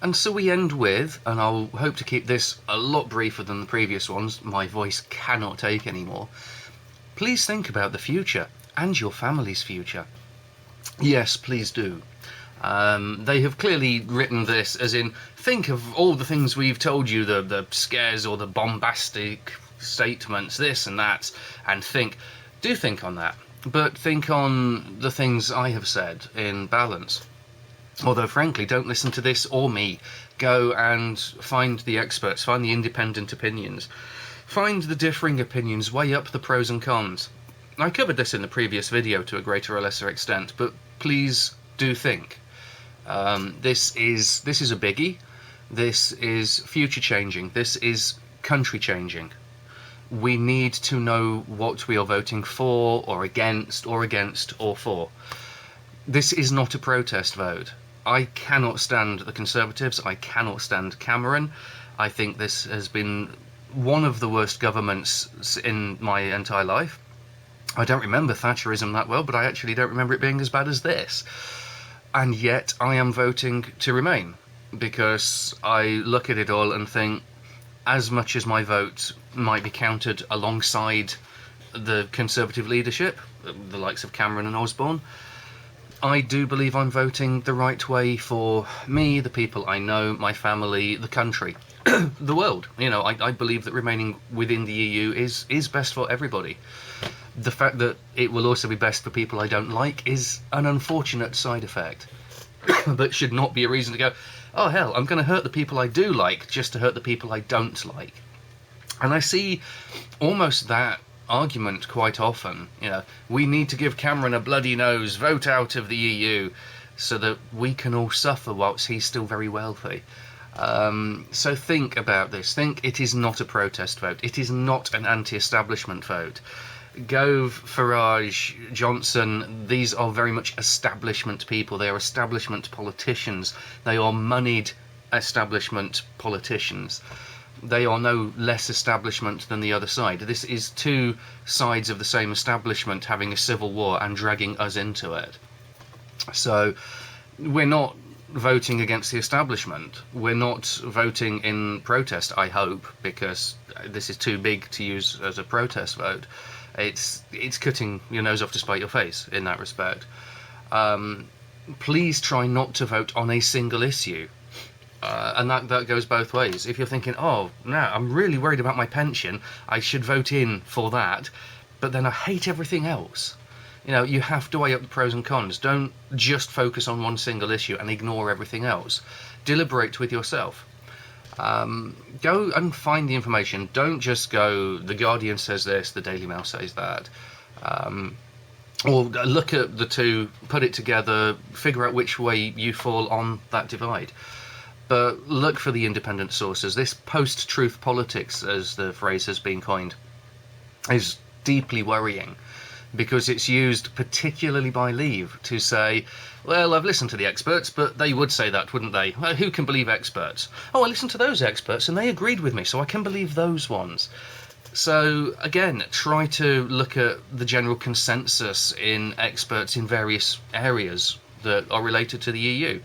And so we end with, and I'll hope to keep this a lot briefer than the previous ones, my voice cannot take anymore. Please think about the future and your family's future. Yes, please do. They have clearly written this as in, think of all the things we've told you, the scares or the bombastic statements, this and that, and do think on that. But think on the things I have said in balance. Although, frankly, don't listen to this or me. Go and find the experts, find the independent opinions. Find the differing opinions, weigh up the pros and cons. I covered this in the previous video to a greater or lesser extent, but please do think. This is a biggie. This is future changing. This is country changing. We need to know what we are voting for or against or for. This is not a protest vote. I cannot stand the Conservatives. I cannot stand Cameron. I think this has been one of the worst governments in my entire life. I don't remember Thatcherism that well, but I actually don't remember it being as bad as this. And yet I am voting to remain, because I look at it all and think, as much as my vote might be counted alongside the Conservative leadership, the likes of Cameron and Osborne, I do believe I'm voting the right way for me, the people I know, my family, the country, the world. You know, I believe that remaining within the EU is best for everybody. The fact that it will also be best for people I don't like is an unfortunate side effect that should not be a reason to go, oh hell, I'm going to hurt the people I do like just to hurt the people I don't like. And I see almost that argument quite often. You know, we need to give Cameron a bloody nose, vote out of the EU so that we can all suffer whilst he's still very wealthy. So think about this. Think it is not a protest vote. It is not an anti-establishment vote. Gove, Farage, Johnson, these are very much establishment people. They are establishment politicians. They are moneyed establishment politicians. They are no less establishment than the other side. This is two sides of the same establishment having a civil war and dragging us into it. So we're not voting against the establishment. We're not voting in protest, I hope, because this is too big to use as a protest vote. It's cutting your nose off to spite your face in that respect. Please try not to vote on a single issue. And that goes both ways. If you're thinking, oh, no, I'm really worried about my pension, I should vote in for that, but then I hate everything else. You know, you have to weigh up the pros and cons. Don't just focus on one single issue and ignore everything else. Deliberate with yourself. Go and find the information. Don't just go, The Guardian says this, the Daily Mail says that. Or look at the two, put it together, figure out which way you fall on that divide. But look for the independent sources. This post-truth politics, as the phrase has been coined, is deeply worrying, because it's used particularly by Leave to say, well, I've listened to the experts, but they would say that, wouldn't they? Well, who can believe experts? Oh, I listened to those experts and they agreed with me, so I can believe those ones. So, again, try to look at the general consensus in experts in various areas that are related to the EU.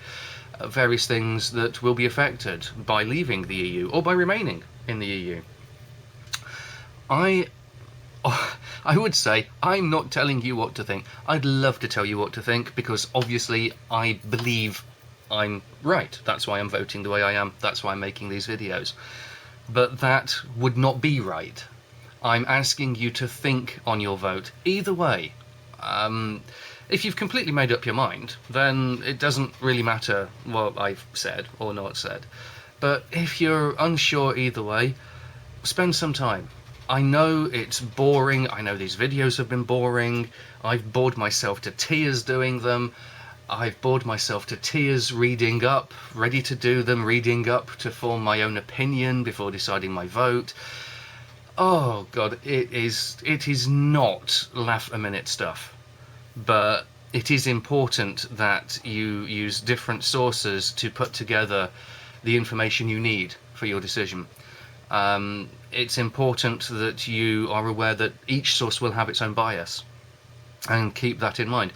Various things that will be affected by leaving the EU or by remaining in the EU. I would say I'm not telling you what to think. I'd love to tell you what to think, because obviously I believe I'm right. That's why I'm voting the way I am. That's why I'm making these videos. But that would not be right. I'm asking you to think on your vote either way. If you've completely made up your mind, then it doesn't really matter what I've said or not said. But if you're unsure either way, spend some time. I know it's boring. I know these videos have been boring. I've bored myself to tears doing them. I've bored myself to tears reading up, ready to do them, reading up to form my own opinion before deciding my vote. Oh God, it is not laugh-a-minute stuff. But it is important that you use different sources to put together the information you need for your decision. It's important that you are aware that each source will have its own bias, and keep that in mind.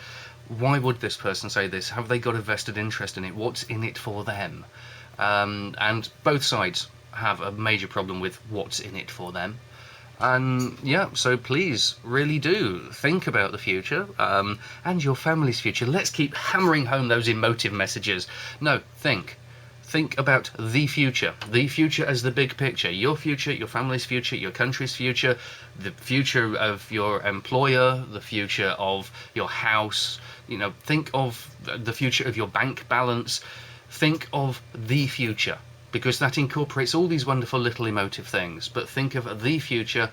Why would this person say this? Have they got a vested interest in it? What's in it for them? And both sides have a major problem with what's in it for them. And yeah, so please, really do think about the future, and your family's future. Let's keep hammering home those emotive messages. No, think. Think about the future as the big picture. Your future, your family's future, your country's future, the future of your employer, the future of your house. You know, think of the future of your bank balance. Think of the future, because that incorporates all these wonderful little emotive things. But think of the future.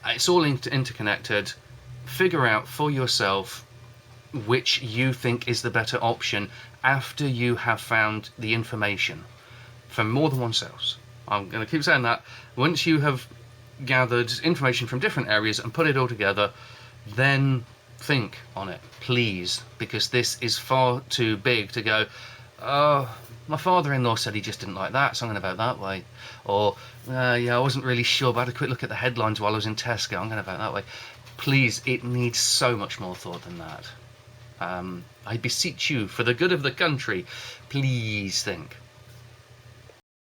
It's all interconnected. Figure out for yourself which you think is the better option after you have found the information from more than one source. I'm going to keep saying that. Once you have gathered information from different areas and put it all together, then think on it, please, because this is far too big to go, oh, my father-in-law said he just didn't like that, so I'm going to vote that way. Or, yeah, I wasn't really sure, but I had a quick look at the headlines while I was in Tesco, I'm going to vote that way. Please, it needs so much more thought than that. I beseech you, for the good of the country, please think.